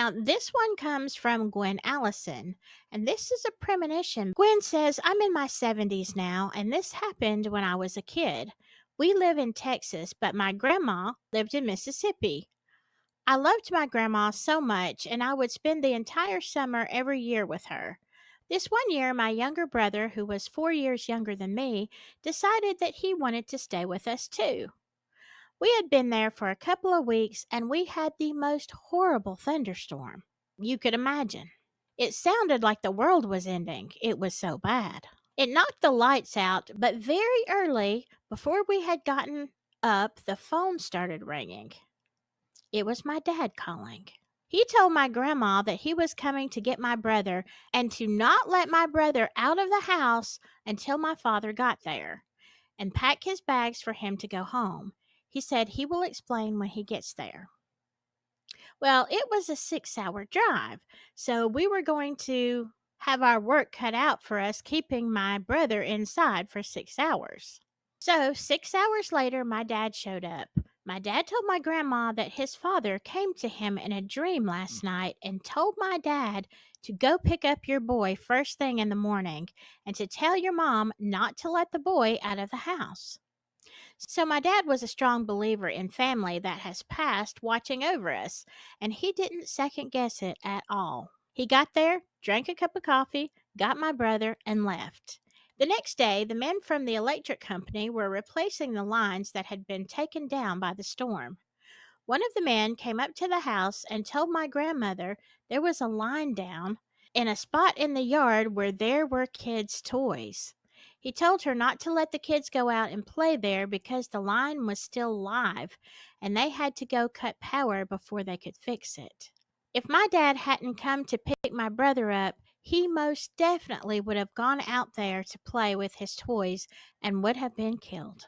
Now, this one comes from Gwen Allison, and this is a premonition. Gwen says, I'm in my 70s now, and this happened when I was a kid. We live in Texas, but my grandma lived in Mississippi. I loved my grandma so much, and I would spend the entire summer every year with her. This one year, my younger brother, who was 4 years younger than me, decided that he wanted to stay with us too. We had been there for a couple of weeks and we had the most horrible thunderstorm you could imagine. It sounded like the world was ending. It was so bad. It knocked the lights out, but very early, before we had gotten up, the phone started ringing. It was my dad calling. He told my grandma that he was coming to get my brother and to not let my brother out of the house until my father got there and pack his bags for him to go home. He said he will explain when he gets there. Well, it was a 6 hour drive, so we were going to have our work cut out for us keeping my brother inside for 6 hours. So, 6 hours later, my dad showed up. My dad told my grandma that his father came to him in a dream last night and told my dad to go pick up your boy first thing in the morning and to tell your mom not to let the boy out of the house. So, my dad was a strong believer in family that has passed watching over us, and he didn't second guess it at all. He got there, drank a cup of coffee, got my brother, and left. The next day, the men from the electric company were replacing the lines that had been taken down by the storm. One of the men came up to the house and told my grandmother there was a line down in a spot in the yard where there were kids' toys. He told her not to let the kids go out and play there because the line was still live and they had to go cut power before they could fix it. If my dad hadn't come to pick my brother up, he most definitely would have gone out there to play with his toys and would have been killed.